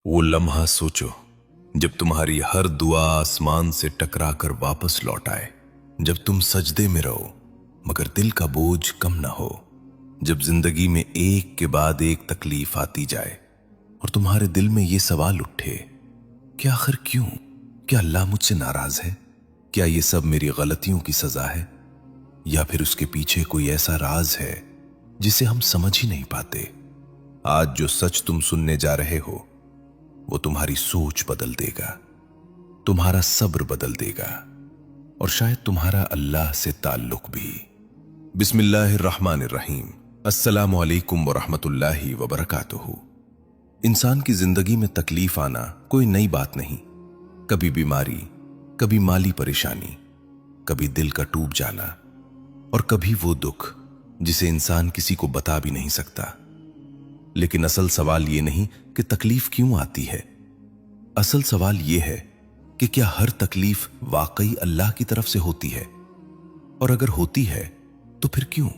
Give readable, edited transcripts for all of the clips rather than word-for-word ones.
वो लम्हा सोचो जब तुम्हारी हर दुआ आसमान से टकरा कर वापस लौट आए, जब तुम सजदे में रहो मगर दिल का बोझ कम ना हो, जब जिंदगी में एक के बाद एक तकलीफ आती जाए और तुम्हारे दिल में ये सवाल उठे कि आखिर क्यों? क्या अल्लाह मुझसे नाराज है? क्या ये सब मेरी गलतियों की सजा है, या फिर उसके पीछे कोई ऐसा राज है जिसे हम समझ ही नहीं पाते? आज जो सच तुम सुनने जा रहे हो वो तुम्हारी सोच बदल देगा, तुम्हारा सब्र बदल देगा और शायद तुम्हारा अल्लाह से ताल्लुक भी। बिस्मिल्लाहिर्रहमानिर्रहीम। अस्सलामु अलैकुम वरहमतुल्लाहि वबरकातुहू। इंसान की जिंदगी में तकलीफ आना कोई नई बात नहीं। कभी बीमारी, कभी माली परेशानी, कभी दिल का टूट जाना और कभी वो दुख जिसे इंसान किसी को बता भी नहीं सकता। लेकिन असल सवाल ये नहीं कि तकलीफ क्यों आती है, असल सवाल ये है कि क्या हर तकलीफ वाकई अल्लाह की तरफ से होती है, और अगर होती है तो फिर क्यों?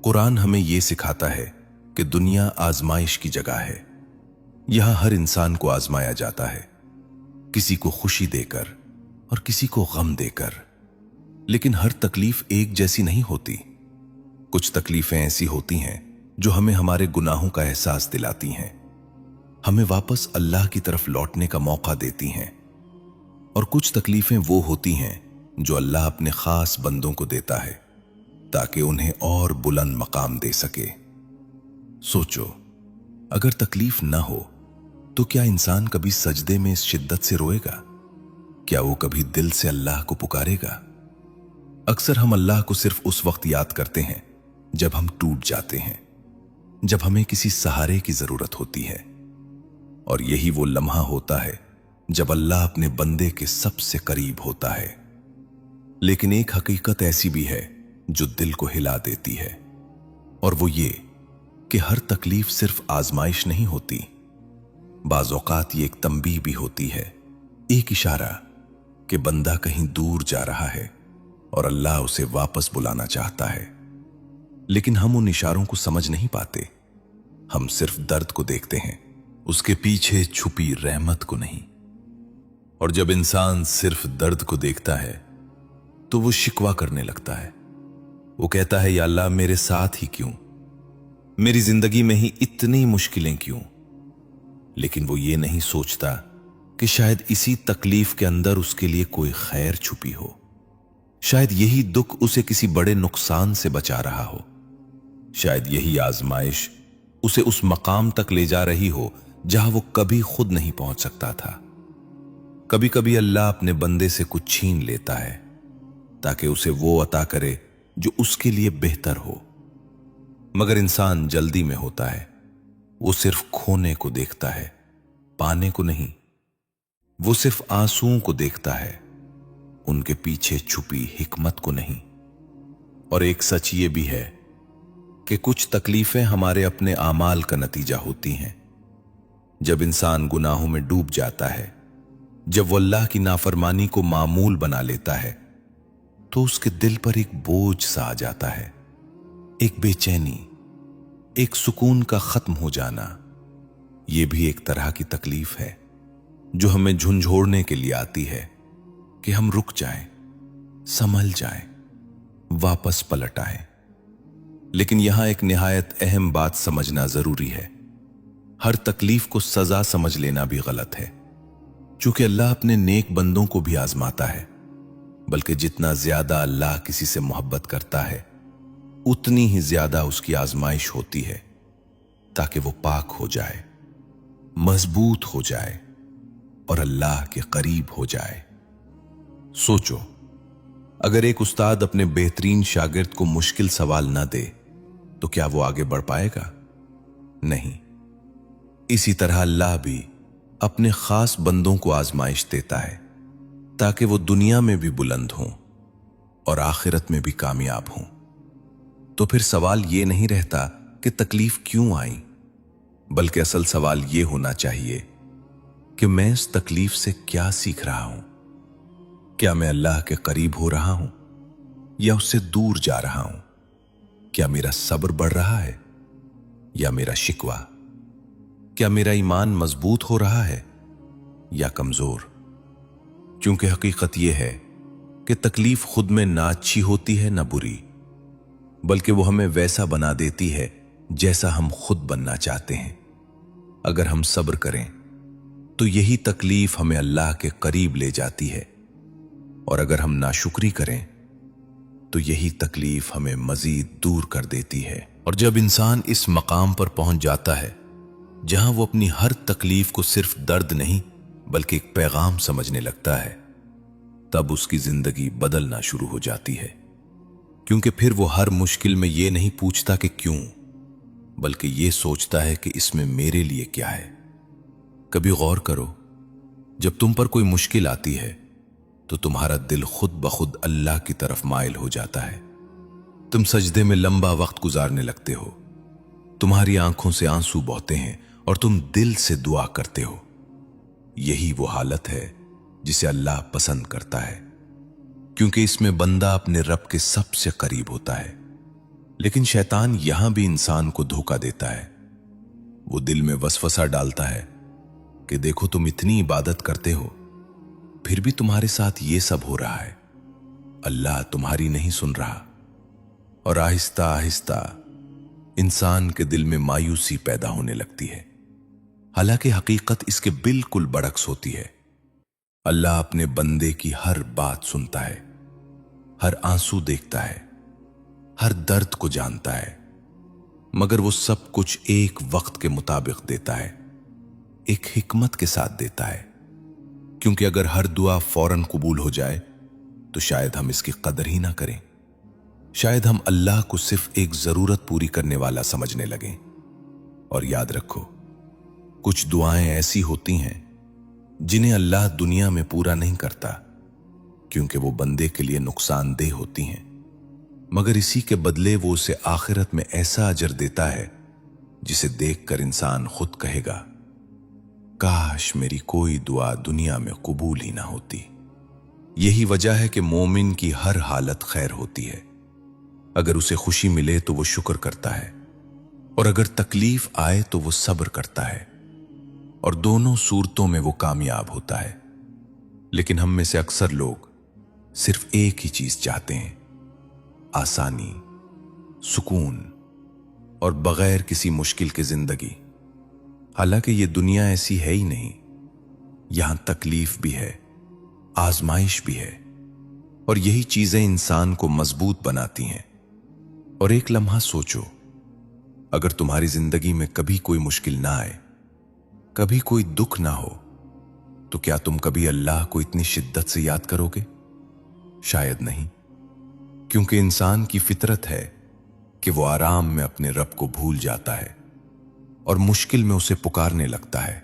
कुरान हमें यह सिखाता है कि दुनिया आजमाइश की जगह है। यहां हर इंसान को आजमाया जाता है, किसी को खुशी देकर और किसी को गम देकर। लेकिन हर तकलीफ एक जैसी नहीं होती। कुछ तकलीफें ऐसी होती हैं जो हमें हमारे गुनाहों का एहसास दिलाती हैं, हमें वापस अल्लाह की तरफ लौटने का मौका देती हैं। और कुछ तकलीफें वो होती हैं जो अल्लाह अपने खास बंदों को देता है ताकि उन्हें और बुलंद मकाम दे सके। सोचो, अगर तकलीफ ना हो तो क्या इंसान कभी सजदे में इस शिद्दत से रोएगा? क्या वो कभी दिल से अल्लाह को पुकारेगा? अक्सर हम अल्लाह को सिर्फ उस वक्त याद करते हैं जब हम टूट जाते हैं, जब हमें किसी सहारे की जरूरत होती है। और यही वो लम्हा होता है जब अल्लाह अपने बंदे के सबसे करीब होता है। लेकिन एक हकीकत ऐसी भी है जो दिल को हिला देती है, और वो ये कि हर तकलीफ सिर्फ आजमाइश नहीं होती। बाज़ औक़ात ये एक तंबीह भी होती है, एक इशारा कि बंदा कहीं दूर जा रहा है और अल्लाह उसे वापस बुलाना चाहता है। लेकिन हम उन इशारों को समझ नहीं पाते। हम सिर्फ दर्द को देखते हैं, उसके पीछे छुपी रहमत को नहीं। और जब इंसान सिर्फ दर्द को देखता है तो वो शिकवा करने लगता है। वो कहता है, या अल्लाह मेरे साथ ही क्यों? मेरी जिंदगी में ही इतनी मुश्किलें क्यों? लेकिन वो ये नहीं सोचता कि शायद इसी तकलीफ के अंदर उसके लिए कोई खैर छुपी हो। शायद यही दुख उसे किसी बड़े नुकसान से बचा रहा हो। शायद यही आजमाइश उसे उस मकाम तक ले जा रही हो जहां वो कभी खुद नहीं पहुंच सकता था। कभी कभी अल्लाह अपने बंदे से कुछ छीन लेता है ताकि उसे वो अता करे जो उसके लिए बेहतर हो। मगर इंसान जल्दी में होता है, वो सिर्फ खोने को देखता है, पाने को नहीं। वो सिर्फ आंसुओं को देखता है, उनके पीछे छुपी हिकमत को नहीं। और एक सच ये भी है कि कुछ तकलीफें हमारे अपने आमाल का नतीजा होती हैं। जब इंसान गुनाहों में डूब जाता है, जब वो अल्लाह की नाफरमानी को मामूल बना लेता है, तो उसके दिल पर एक बोझ सा आ जाता है, एक बेचैनी, एक सुकून का खत्म हो जाना। ये भी एक तरह की तकलीफ है जो हमें झुंझोड़ने के लिए आती है कि हम रुक जाएं, संभल जाएं, वापस पलट आएं। लेकिन यहां एक निहायत अहम बात समझना जरूरी है। हर तकलीफ को सजा समझ लेना भी गलत है, क्योंकि अल्लाह अपने नेक बंदों को भी आजमाता है। बल्कि जितना ज्यादा अल्लाह किसी से मोहब्बत करता है, उतनी ही ज्यादा उसकी आजमाइश होती है, ताकि वो पाक हो जाए, मजबूत हो जाए और अल्लाह के करीब हो जाए। सोचो, अगर एक उस्ताद अपने बेहतरीन शागिर्द को मुश्किल सवाल ना दे तो क्या वो आगे बढ़ पाएगा? नहीं। इसी तरह अल्लाह भी अपने खास बंदों को आजमाइश देता है ताकि वो दुनिया में भी बुलंद हों और आखिरत में भी कामयाब हों। तो फिर सवाल ये नहीं रहता कि तकलीफ क्यों आई, बल्कि असल सवाल ये होना चाहिए कि मैं इस तकलीफ से क्या सीख रहा हूं? क्या मैं अल्लाह के करीब हो रहा हूं या उससे दूर जा रहा हूं? क्या मेरा सब्र बढ़ रहा है या मेरा शिकवा? क्या मेरा ईमान मजबूत हो रहा है या कमजोर? क्योंकि हकीकत यह है कि तकलीफ खुद में ना अच्छी होती है ना बुरी, बल्कि वो हमें वैसा बना देती है जैसा हम खुद बनना चाहते हैं। अगर हम सब्र करें तो यही तकलीफ हमें अल्लाह के करीब ले जाती है, और अगर हम नाशुक्री करें तो यही तकलीफ हमें मजीद दूर कर देती है। और जब इंसान इस मकाम पर पहुंच जाता है जहां वो अपनी हर तकलीफ को सिर्फ दर्द नहीं बल्कि एक पैगाम समझने लगता है, तब उसकी जिंदगी बदलना शुरू हो जाती है। क्योंकि फिर वो हर मुश्किल में ये नहीं पूछता कि क्यों, बल्कि ये सोचता है कि इसमें मेरे लिए क्या है। कभी गौर करो, जब तुम पर कोई मुश्किल आती है तो तुम्हारा दिल खुद ब खुद अल्लाह की तरफ माइल हो जाता है। तुम सजदे में लंबा वक्त गुजारने लगते हो, तुम्हारी आंखों से आंसू बहते हैं और तुम दिल से दुआ करते हो। यही वो हालत है जिसे अल्लाह पसंद करता है, क्योंकि इसमें बंदा अपने रब के सबसे करीब होता है। लेकिन शैतान यहां भी इंसान को धोखा देता है। वो दिल में वसवसा डालता है कि देखो, तुम इतनी इबादत करते हो फिर भी तुम्हारे साथ ये सब हो रहा है, अल्लाह तुम्हारी नहीं सुन रहा। और आहिस्ता आहिस्ता इंसान के दिल में मायूसी पैदा होने लगती है। हालांकि हकीकत इसके बिल्कुल बरअक्स होती है। अल्लाह अपने बंदे की हर बात सुनता है, हर आंसू देखता है, हर दर्द को जानता है, मगर वो सब कुछ एक वक्त के मुताबिक देता है, एक हिकमत के साथ देता है। क्योंकि अगर हर दुआ फौरन कबूल हो जाए तो शायद हम इसकी कदर ही ना करें। शायद हम अल्लाह को सिर्फ एक जरूरत पूरी करने वाला समझने लगें। और याद रखो, कुछ दुआएं ऐसी होती हैं जिन्हें अल्लाह दुनिया में पूरा नहीं करता, क्योंकि वो बंदे के लिए नुकसानदेह होती हैं, मगर इसी के बदले वो उसे आखिरत में ऐसा अजर देता है जिसे देखकर इंसान खुद कहेगा, काश मेरी कोई दुआ दुनिया में कबूल ही ना होती। यही वजह है कि मोमिन की हर हालत खैर होती है। अगर उसे खुशी मिले तो वो शुक्र करता है, और अगर तकलीफ आए तो वो सब्र करता है, और दोनों सूरतों में वो कामयाब होता है। लेकिन हम में से अक्सर लोग सिर्फ एक ही चीज चाहते हैं, आसानी, सुकून और बगैर किसी मुश्किल की जिंदगी। हालांकि ये दुनिया ऐसी है ही नहीं। यहां तकलीफ भी है, आजमाइश भी है, और यही चीजें इंसान को मजबूत बनाती हैं। और एक लम्हा सोचो, अगर तुम्हारी जिंदगी में कभी कोई मुश्किल ना आए, कभी कोई दुख ना हो, तो क्या तुम कभी अल्लाह को इतनी शिद्दत से याद करोगे? शायद नहीं, क्योंकि इंसान की फितरत है कि वो आराम में अपने रब को भूल जाता है और मुश्किल में उसे पुकारने लगता है।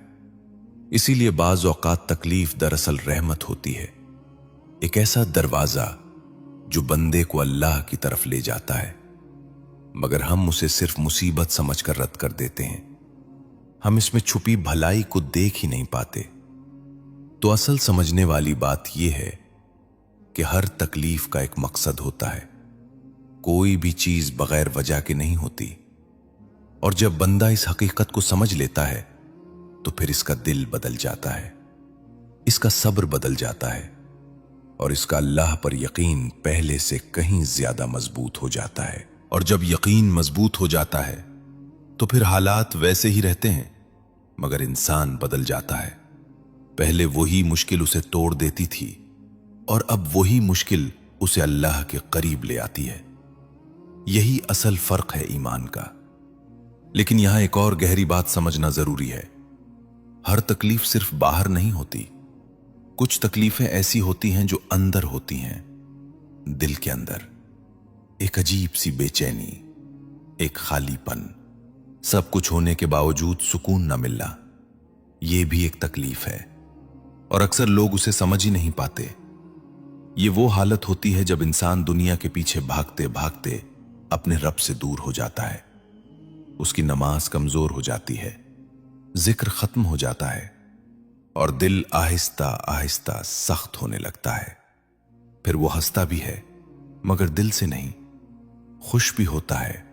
इसीलिए बाज़ औक़ात तकलीफ दरअसल रहमत होती है, एक ऐसा दरवाजा जो बंदे को अल्लाह की तरफ ले जाता है, मगर हम उसे सिर्फ मुसीबत समझकर रद्द कर देते हैं। हम इसमें छुपी भलाई को देख ही नहीं पाते। तो असल समझने वाली बात यह है कि हर तकलीफ का एक मकसद होता है। कोई भी चीज बगैर वजह के नहीं होती, और जब बंदा इस हकीकत को समझ लेता है तो फिर इसका दिल बदल जाता है, इसका सब्र बदल जाता है, और इसका अल्लाह पर यकीन पहले से कहीं ज्यादा मजबूत हो जाता है। और जब यकीन मजबूत हो जाता है तो फिर हालात वैसे ही रहते हैं, मगर इंसान बदल जाता है। पहले वही मुश्किल उसे तोड़ देती थी, और अब वही मुश्किल उसे अल्लाह के करीब ले आती है। यही असल फर्क है ईमान का। लेकिन यहां एक और गहरी बात समझना जरूरी है। हर तकलीफ सिर्फ बाहर नहीं होती। कुछ तकलीफें ऐसी होती हैं जो अंदर होती हैं, दिल के अंदर। एक अजीब सी बेचैनी, एक खालीपन, सब कुछ होने के बावजूद सुकून न मिलना, यह भी एक तकलीफ है, और अक्सर लोग उसे समझ ही नहीं पाते। ये वो हालत होती है जब इंसान दुनिया के पीछे भागते भागते अपने रब से दूर हो जाता है। उसकी नमाज कमजोर हो जाती है, जिक्र खत्म हो जाता है, और दिल आहिस्ता आहिस्ता सख्त होने लगता है। फिर वो हंसता भी है मगर दिल से नहीं, खुश भी होता है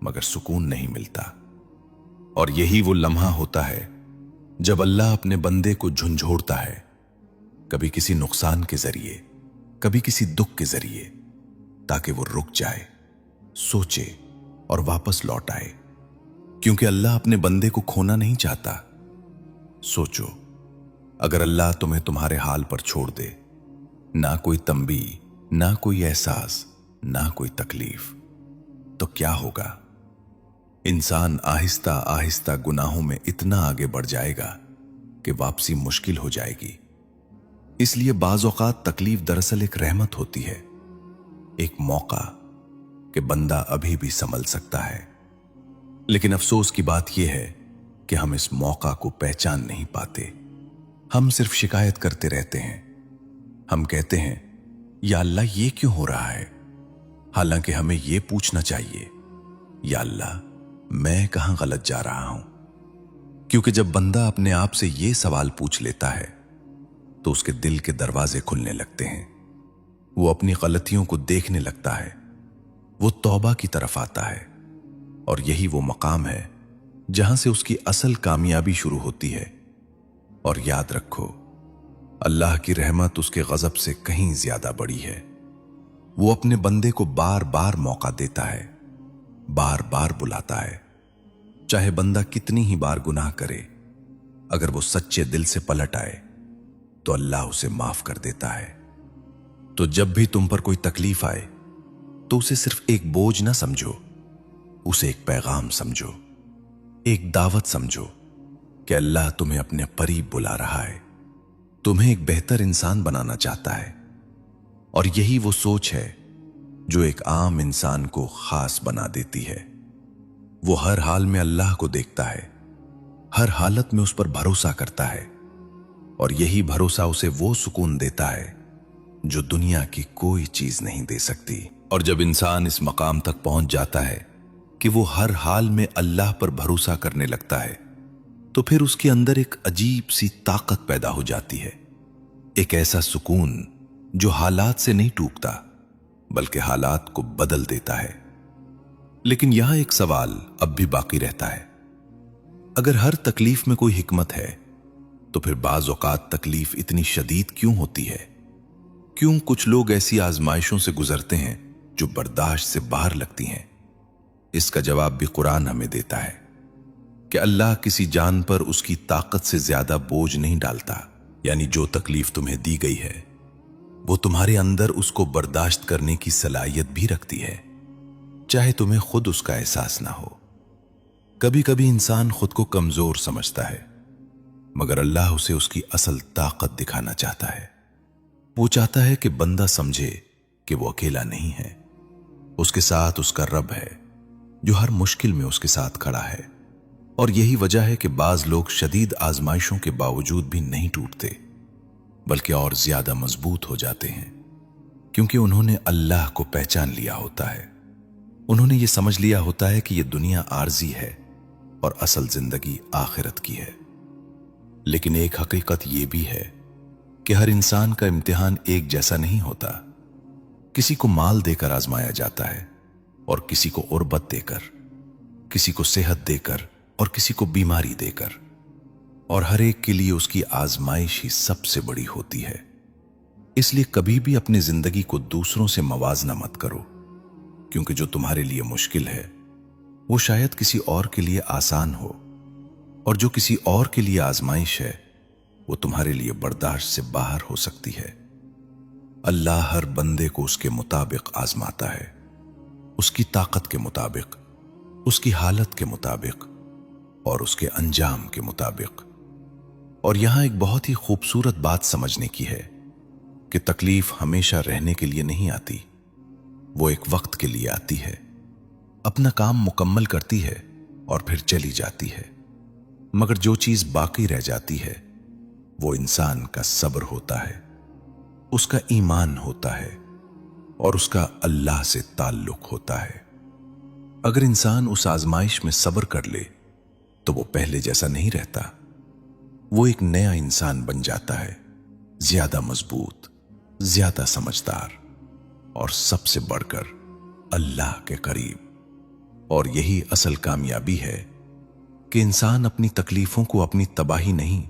मगर सुकून नहीं मिलता। اور یہی وہ لمحہ ہوتا ہے جب اللہ اپنے بندے کو جھنجھوڑتا ہے، کبھی کسی نقصان کے ذریعے، کبھی کسی دکھ کے ذریعے، تاکہ وہ رک جائے، سوچے اور واپس لوٹ آئے، کیونکہ اللہ اپنے بندے کو کھونا نہیں چاہتا۔ سوچو، اگر اللہ تمہیں تمہارے حال پر چھوڑ دے، نہ کوئی تنبیہ، نہ کوئی احساس، نہ کوئی تکلیف، تو کیا ہوگا؟ انسان آہستہ آہستہ گناہوں میں اتنا آگے بڑھ جائے گا کہ واپسی مشکل ہو جائے گی۔ اس لیے بعض اوقات تکلیف دراصل ایک رحمت ہوتی ہے، ایک موقع کہ بندہ ابھی بھی سنبھل سکتا ہے۔ لیکن افسوس کی بات یہ ہے کہ ہم اس موقع کو پہچان نہیں پاتے۔ ہم صرف شکایت کرتے رہتے ہیں۔ ہم کہتے ہیں، یا اللہ یہ کیوں ہو رہا ہے؟ حالانکہ ہمیں یہ پوچھنا چاہیے، یا اللہ میں کہاں غلط جا رہا ہوں؟ کیونکہ جب بندہ اپنے آپ سے یہ سوال پوچھ لیتا ہے تو اس کے دل کے دروازے کھلنے لگتے ہیں، وہ اپنی غلطیوں کو دیکھنے لگتا ہے، وہ توبہ کی طرف آتا ہے، اور یہی وہ مقام ہے جہاں سے اس کی اصل کامیابی شروع ہوتی ہے۔ اور یاد رکھو، اللہ کی رحمت اس کے غضب سے کہیں زیادہ بڑی ہے۔ وہ اپنے بندے کو بار بار موقع دیتا ہے، بار بار بلاتا ہے، چاہے بندہ کتنی ہی بار گناہ کرے، اگر وہ سچے دل سے پلٹ آئے تو اللہ اسے معاف کر دیتا ہے۔ تو جب بھی تم پر کوئی تکلیف آئے تو اسے صرف ایک بوجھ نہ سمجھو، اسے ایک پیغام سمجھو، ایک دعوت سمجھو کہ اللہ تمہیں اپنے قریب بلا رہا ہے، تمہیں ایک بہتر انسان بنانا چاہتا ہے۔ اور یہی وہ سوچ ہے جو ایک عام انسان کو خاص بنا دیتی ہے۔ وہ ہر حال میں اللہ کو دیکھتا ہے، ہر حالت میں اس پر بھروسہ کرتا ہے، اور یہی بھروسہ اسے وہ سکون دیتا ہے جو دنیا کی کوئی چیز نہیں دے سکتی۔ اور جب انسان اس مقام تک پہنچ جاتا ہے کہ وہ ہر حال میں اللہ پر بھروسہ کرنے لگتا ہے، تو پھر اس کے اندر ایک عجیب سی طاقت پیدا ہو جاتی ہے، ایک ایسا سکون جو حالات سے نہیں ٹوٹتا بلکہ حالات کو بدل دیتا ہے۔ لیکن یہاں ایک سوال اب بھی باقی رہتا ہے، اگر ہر تکلیف میں کوئی حکمت ہے تو پھر بعض اوقات تکلیف اتنی شدید کیوں ہوتی ہے؟ کیوں کچھ لوگ ایسی آزمائشوں سے گزرتے ہیں جو برداشت سے باہر لگتی ہیں؟ اس کا جواب بھی قرآن ہمیں دیتا ہے کہ اللہ کسی جان پر اس کی طاقت سے زیادہ بوجھ نہیں ڈالتا، یعنی جو تکلیف تمہیں دی گئی ہے وہ تمہارے اندر اس کو برداشت کرنے کی صلاحیت بھی رکھتی ہے، چاہے تمہیں خود اس کا احساس نہ ہو۔ کبھی کبھی انسان خود کو کمزور سمجھتا ہے، مگر اللہ اسے اس کی اصل طاقت دکھانا چاہتا ہے۔ وہ چاہتا ہے کہ بندہ سمجھے کہ وہ اکیلا نہیں ہے، اس کے ساتھ اس کا رب ہے جو ہر مشکل میں اس کے ساتھ کھڑا ہے۔ اور یہی وجہ ہے کہ بعض لوگ شدید آزمائشوں کے باوجود بھی نہیں ٹوٹتے بلکہ اور زیادہ مضبوط ہو جاتے ہیں، کیونکہ انہوں نے اللہ کو پہچان لیا ہوتا ہے۔ انہوں نے یہ سمجھ لیا ہوتا ہے کہ یہ دنیا عارضی ہے اور اصل زندگی آخرت کی ہے۔ لیکن ایک حقیقت یہ بھی ہے کہ ہر انسان کا امتحان ایک جیسا نہیں ہوتا۔ کسی کو مال دے کر آزمایا جاتا ہے اور کسی کو غربت دے کر، کسی کو صحت دے کر اور کسی کو بیماری دے کر، اور ہر ایک کے لیے اس کی آزمائش ہی سب سے بڑی ہوتی ہے۔ اس لیے کبھی بھی اپنی زندگی کو دوسروں سے موازنہ مت کرو، کیونکہ جو تمہارے لیے مشکل ہے وہ شاید کسی اور کے لیے آسان ہو، اور جو کسی اور کے لیے آزمائش ہے وہ تمہارے لیے برداشت سے باہر ہو سکتی ہے۔ اللہ ہر بندے کو اس کے مطابق آزماتا ہے، اس کی طاقت کے مطابق، اس کی حالت کے مطابق اور اس کے انجام کے مطابق۔ اور یہاں ایک بہت ہی خوبصورت بات سمجھنے کی ہے کہ تکلیف ہمیشہ رہنے کے لیے نہیں آتی، وہ ایک وقت کے لیے آتی ہے، اپنا کام مکمل کرتی ہے اور پھر چلی جاتی ہے۔ مگر جو چیز باقی رہ جاتی ہے وہ انسان کا صبر ہوتا ہے، اس کا ایمان ہوتا ہے اور اس کا اللہ سے تعلق ہوتا ہے۔ اگر انسان اس آزمائش میں صبر کر لے تو وہ پہلے جیسا نہیں رہتا، وہ ایک نیا انسان بن جاتا ہے، زیادہ مضبوط، زیادہ سمجھدار اور سب سے بڑھ کر اللہ کے قریب۔ اور یہی اصل کامیابی ہے कि इंसान अपनी तकलीफों को अपनी तबाही नहीं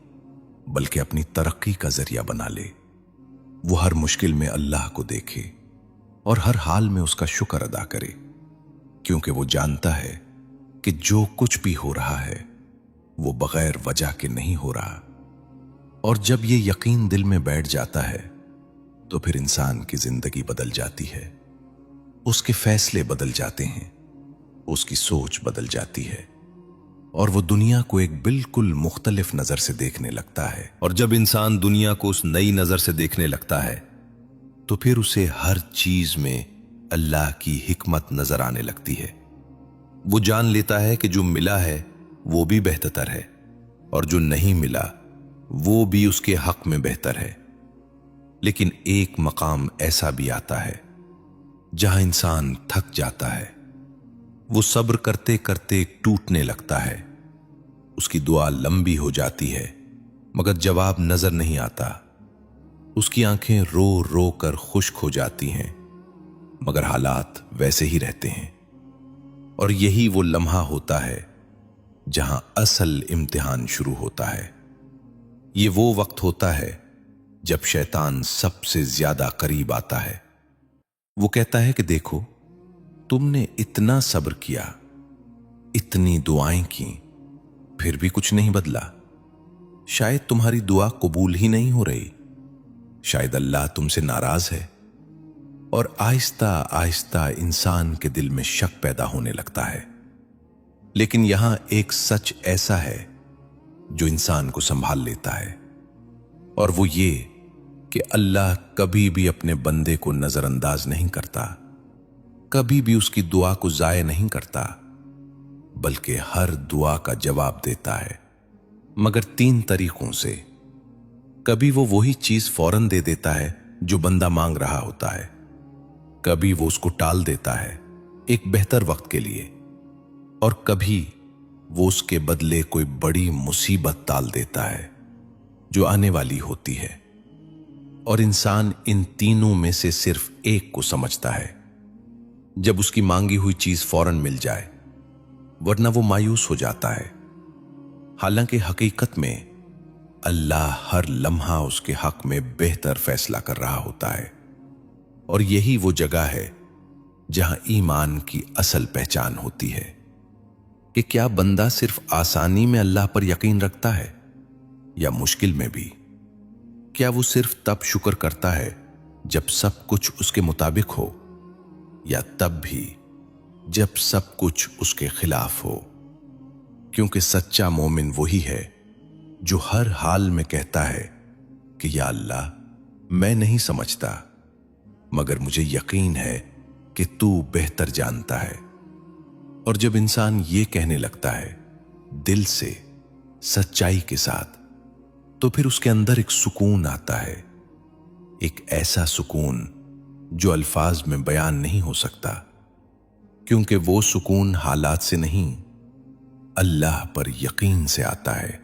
बल्कि अपनी तरक्की का जरिया बना ले। वो हर मुश्किल में अल्लाह को देखे और हर हाल में उसका शुक्र अदा करे, क्योंकि वो जानता है कि जो कुछ भी हो रहा है वो बगैर वजह के नहीं हो रहा। और जब ये यकीन दिल में बैठ जाता है तो फिर इंसान की जिंदगी बदल जाती है, उसके फैसले बदल जाते हैं, उसकी सोच बदल जाती है और वो दुनिया को एक बिल्कुल मुख्तलिफ नजर से देखने लगता है। और जब इंसान दुनिया को उस नई नजर से देखने लगता है तो फिर उसे हर चीज में अल्लाह की हिकमत नजर आने लगती है। वो जान लेता है कि जो मिला है वो भी बेहतर है और जो नहीं मिला वो भी उसके हक में बेहतर है। लेकिन एक मकाम ऐसा भी आता है जहां इंसान थक जाता है, वो सब्र करते करते टूटने लगता है, उसकी दुआ लंबी हो जाती है मगर जवाब नजर नहीं आता, उसकी आंखें रो रो कर खुश्क हो जाती हैं मगर हालात वैसे ही रहते हैं। और यही वो लम्हा होता है जहां असल इम्तिहान शुरू होता है। ये वो वक्त होता है जब शैतान सबसे ज्यादा करीब आता है। वो कहता है कि देखो, तुमने इतना सब्र किया, इतनी दुआएं की, फिर भी कुछ नहीं बदला। शायद तुम्हारी दुआ कबूल ही नहीं हो रही, शायद अल्लाह तुमसे नाराज है। और आहिस्ता आहिस्ता इंसान के दिल में शक पैदा होने लगता है। लेकिन यहां एक सच ऐसा है जो इंसान को संभाल लेता है, और वो ये कि अल्लाह कभी भी अपने बंदे को नजरअंदाज नहीं करता, कभी भी उसकी दुआ को जाया नहीं करता, बल्कि हर दुआ का जवाब देता है, मगर 3 तरीकों से। कभी वो वही चीज फौरन दे देता है जो बंदा मांग रहा होता है, कभी वो उसको टाल देता है एक बेहतर वक्त के लिए, और कभी वो उसके बदले कोई बड़ी मुसीबत टाल देता है जो आने वाली होती है। और इंसान इन तीनों में से सिर्फ एक को समझता है, जब उसकी मांगी हुई चीज फौरन मिल जाए, वरना वो मायूस हो जाता है। हालांकि हकीकत में अल्लाह हर लम्हा उसके हक में बेहतर फैसला कर रहा होता है। और यही वो जगह है जहां ईमान की असल पहचान होती है कि क्या बंदा सिर्फ आसानी में अल्लाह पर यकीन रखता है या मुश्किल में भी। क्या वो सिर्फ तब शुक्र करता है जब सब कुछ उसके मुताबिक हो, या तब भी जब सब कुछ उसके खिलाफ हो। क्योंकि सच्चा मोमिन वही है जो हर हाल में कहता है कि या अल्लाह, मैं नहीं समझता, मगर मुझे यकीन है कि तू बेहतर जानता है। और जब इंसान ये कहने लगता है दिल से, सच्चाई के साथ, तो फिर उसके अंदर एक सुकून आता है, एक ऐसा सुकून जो अल्फाज में बयान नहीं हो सकता, क्योंकि वो सुकून हालात से नहीं, अल्लाह पर यकीन से आता है।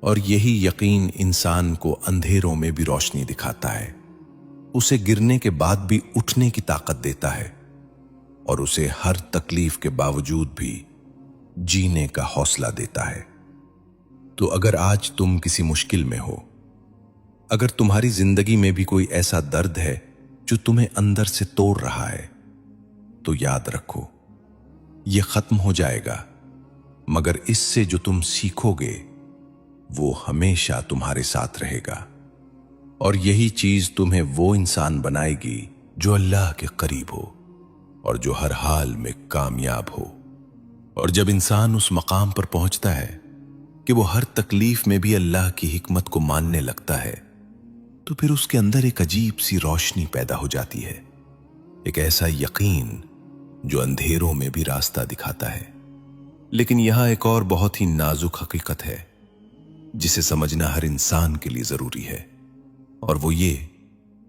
और यही यकीन इंसान को अंधेरों में भी रोशनी दिखाता है, उसे गिरने के बाद भी उठने की ताकत देता है, और उसे हर तकलीफ के बावजूद भी जीने का हौसला देता है। तो अगर आज तुम किसी मुश्किल में हो, अगर तुम्हारी जिंदगी में भी कोई ऐसा दर्द है जो तुम्हें अंदर से तोड़ रहा है, तो याद रखो, यह खत्म हो जाएगा, मगर इससे जो तुम सीखोगे वो हमेशा तुम्हारे साथ रहेगा। और यही चीज तुम्हें वो इंसान बनाएगी जो अल्लाह के करीब हो और जो हर हाल में कामयाब हो। और जब इंसान उस मकाम पर पहुंचता है कि वो हर तकलीफ में भी अल्लाह की हिकमत को मानने लगता है, तो फिर उसके अंदर एक अजीब सी रोशनी पैदा हो जाती है, एक ऐसा यकीन जो अंधेरों में भी रास्ता दिखाता है। लेकिन यहां एक और बहुत ही नाजुक हकीकत है जिसे समझना हर इंसान के लिए जरूरी है, और वो ये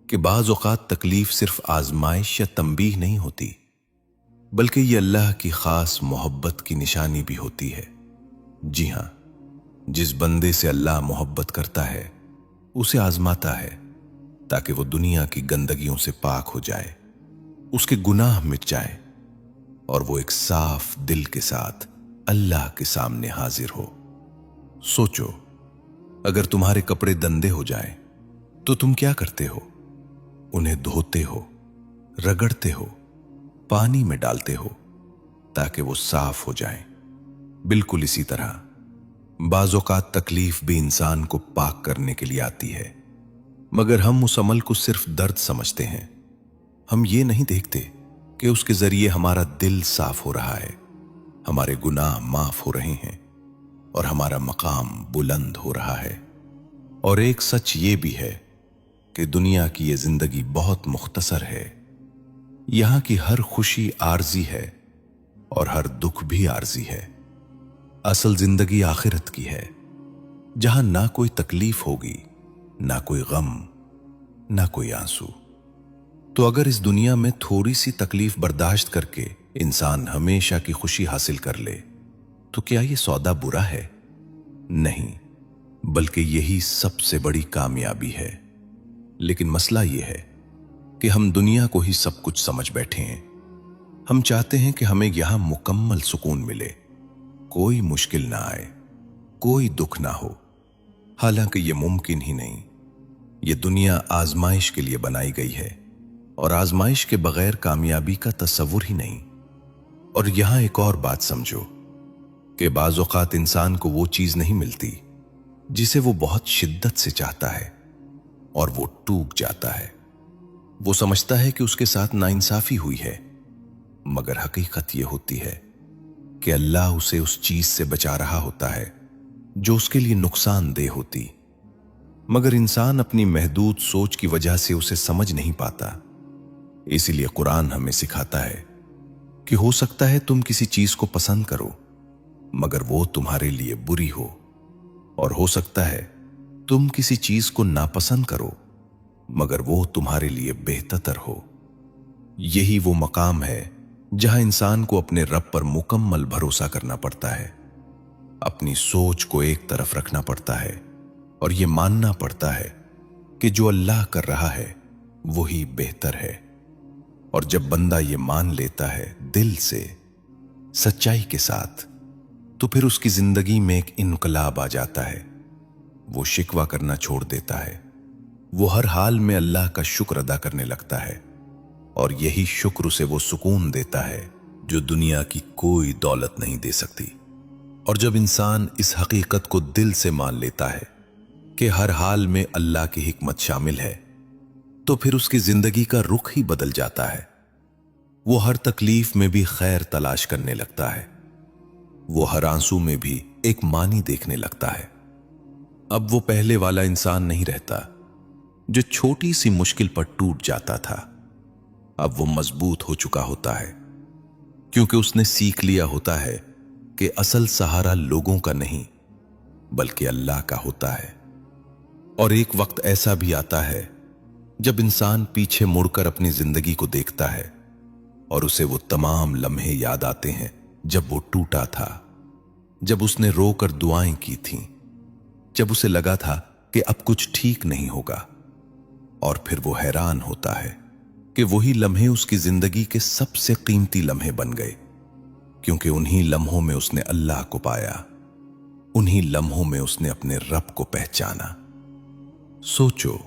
कि बाज़ औक़ात तकलीफ सिर्फ आजमाइश या तंबीह नहीं होती, बल्कि ये अल्लाह की खास मोहब्बत की निशानी भी होती है। जी हां, जिस बंदे से अल्लाह मोहब्बत करता है उसे आजमाता है ताकि वो दुनिया की गंदगियों से पाक हो जाए, उसके गुनाह मिट जाए और वो एक साफ दिल के साथ अल्लाह के सामने हाजिर हो। सोचो, अगर तुम्हारे कपड़े गंदे हो जाएं, तो तुम क्या करते हो? उन्हें धोते हो, रगड़ते हो, पानी में डालते हो ताकि वो साफ हो जाएं। बिल्कुल इसी तरह बाज़ औक़ात तकलीफ भी इंसान को पाक करने के लिए आती है, मगर हम उस अमल को सिर्फ दर्द समझते हैं। हम ये नहीं देखते कि उसके जरिए हमारा दिल साफ हो रहा है, हमारे गुनाह माफ हो रहे हैं और हमारा मकाम बुलंद हो रहा है। और एक सच ये भी है कि दुनिया की ये जिंदगी बहुत मुख्तसर है। यहां की हर खुशी आर्जी है और हर दुख भी आर्जी है। असल जिंदगी आखिरत की है, जहां ना कोई तकलीफ होगी, ना कोई गम, ना कोई आंसू। तो अगर इस दुनिया में थोड़ी सी तकलीफ बर्दाश्त करके इंसान हमेशा की खुशी हासिल कर ले, तो क्या यह सौदा बुरा है? नहीं, बल्कि यही सबसे बड़ी कामयाबी है। लेकिन मसला यह है कि हम दुनिया को ही सब कुछ समझ बैठे हैं। हम चाहते हैं कि हमें यहां मुकम्मल सुकून मिले, कोई मुश्किल ना आए, कोई दुख ना हो। हालांकि यह मुमकिन ही नहीं। यह दुनिया आजमाइश के लिए बनाई गई है और आजमाइश के बगैर कामयाबी का तस्वुर ही नहीं। और यहां एक और बात समझो कि बाज़ औक़ात इंसान को वो चीज नहीं मिलती जिसे वो बहुत शिद्दत से चाहता है और वो टूट जाता है। वो समझता है कि उसके साथ नाइंसाफी हुई है, मगर हकीकत ये होती है कि अल्लाह उसे उस चीज से बचा रहा होता है जो उसके लिए नुकसानदेह होती, मगर इंसान अपनी महदूद सोच की वजह से उसे समझ नहीं पाता। इसीलिए कुरान हमें सिखाता है कि हो सकता है तुम किसी चीज को पसंद करो मगर वो तुम्हारे लिए बुरी हो, और हो सकता है तुम किसी चीज को नापसंद करो मगर वो तुम्हारे लिए बेहतर हो। यही वो मकाम है जहां इंसान को अपने रब पर मुकम्मल भरोसा करना पड़ता है, अपनी सोच को एक तरफ रखना पड़ता है और यह मानना पड़ता है कि जो अल्लाह कर रहा है वही बेहतर है। और जब बंदा ये मान लेता है दिल से, सच्चाई के साथ, तो फिर उसकी जिंदगी में एक इनकलाब आ जाता है। वो शिकवा करना छोड़ देता है, वो हर हाल में अल्लाह का शुक्र अदा करने लगता है, और यही शुक्र उसे वो सुकून देता है जो दुनिया की कोई दौलत नहीं दे सकती। और जब इंसान इस हकीकत को दिल से मान लेता है कि हर हाल में अल्लाह की हिकमत शामिल है, तो फिर उसकी जिंदगी का रुख ही बदल जाता है। वो हर तकलीफ में भी खैर तलाश करने लगता है, वो हर आंसू में भी एक मानी देखने लगता है। अब वो पहले वाला इंसान नहीं रहता जो छोटी सी मुश्किल पर टूट जाता था। अब वो मजबूत हो चुका होता है, क्योंकि उसने सीख लिया होता है कि असल सहारा लोगों का नहीं बल्कि अल्लाह का होता है। और एक वक्त ऐसा भी आता है जब इंसान पीछे मुड़कर अपनी जिंदगी को देखता है और उसे वो तमाम लम्हे याद आते हैं जब वो टूटा था, जब उसने रोकर दुआएं की थीं, जब उसे लगा था कि अब कुछ ठीक नहीं होगा। और फिर वो हैरान होता है कि वही लम्हे उसकी जिंदगी के सबसे कीमती लम्हे बन गए, क्योंकि उन्हीं लम्हों में उसने अल्लाह को पाया, उन्हीं लम्हों में उसने अपने रब को पहचाना। सोचो,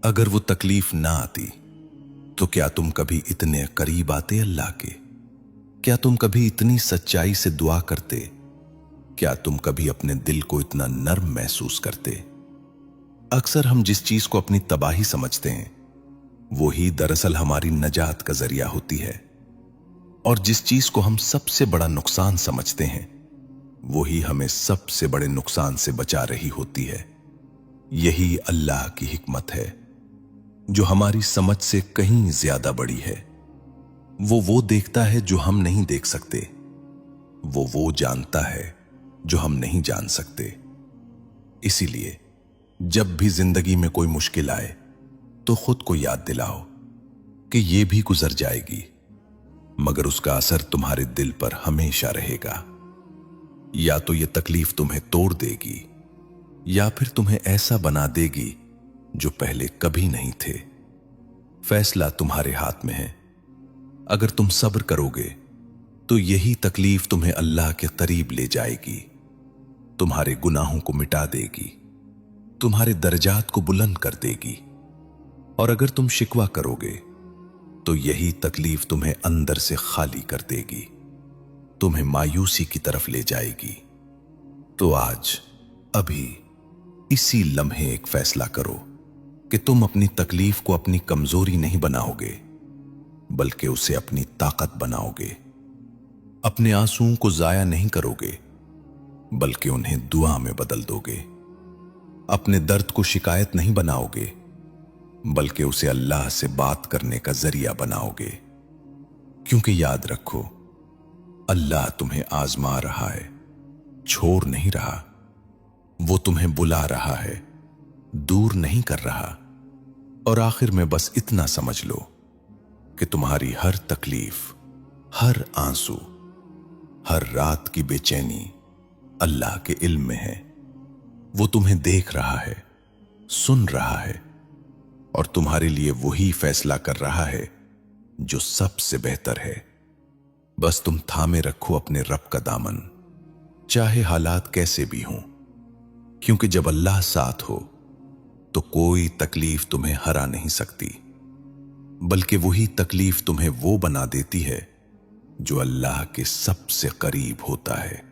अगर वो तकलीफ ना आती तो क्या तुम कभी इतने करीब आते अल्लाह के? क्या तुम कभी इतनी सच्चाई से दुआ करते? क्या तुम कभी अपने दिल को इतना नर्म महसूस करते? अक्सर हम जिस चीज को अपनी तबाही समझते हैं वो ही दरअसल हमारी नजात का जरिया होती है, और जिस चीज को हम सबसे बड़ा नुकसान समझते हैं वो ही हमें सबसे बड़े नुकसान से बचा रही होती है। यही अल्लाह की हिकमत है जो हमारी समझ से कहीं ज्यादा बड़ी है। वो देखता है जो हम नहीं देख सकते, वो जानता है जो हम नहीं जान सकते। इसीलिए जब भी जिंदगी में कोई मुश्किल आए तो खुद को याद दिलाओ कि ये भी गुजर जाएगी, मगर उसका असर तुम्हारे दिल पर हमेशा रहेगा। या तो ये तकलीफ तुम्हें तोड़ देगी या फिर तुम्हें ऐसा बना देगी जो पहले कभी नहीं थे। फैसला तुम्हारे हाथ में है। अगर तुम सब्र करोगे तो यही तकलीफ तुम्हें अल्लाह के करीब ले जाएगी, तुम्हारे गुनाहों को मिटा देगी, तुम्हारे दर्जात को बुलंद कर देगी। और अगर तुम शिकवा करोगे तो यही तकलीफ तुम्हें अंदर से खाली कर देगी, तुम्हें मायूसी की तरफ ले जाएगी। तो आज अभी इसी लम्हे एक फैसला करो कि तुम अपनी तकलीफ को अपनी कमजोरी नहीं बनाओगे, बल्कि उसे अपनी ताकत बनाओगे। अपने आंसुओं को जाया नहीं करोगे, बल्कि उन्हें दुआ में बदल दोगे। अपने दर्द को शिकायत नहीं बनाओगे, बल्कि उसे अल्लाह से बात करने का जरिया बनाओगे। क्योंकि याद रखो, अल्लाह तुम्हें आजमा रहा है, छोड़ नहीं रहा। वो तुम्हें बुला रहा है, दूर नहीं कर रहा। और आखिर में बस इतना समझ लो कि तुम्हारी हर तकलीफ, हर आंसू, हर रात की बेचैनी अल्लाह के इल्म में है। वो तुम्हें देख रहा है, सुन रहा है, और तुम्हारे लिए वही फैसला कर रहा है जो सबसे बेहतर है। बस तुम थामे रखो अपने रब का दामन, चाहे हालात कैसे भी हों, क्योंकि जब अल्लाह साथ हो तो कोई तकलीफ तुम्हें हरा नहीं सकती, बल्कि वही तकलीफ तुम्हें वो बना देती है जो अल्लाह के सबसे करीब होता है।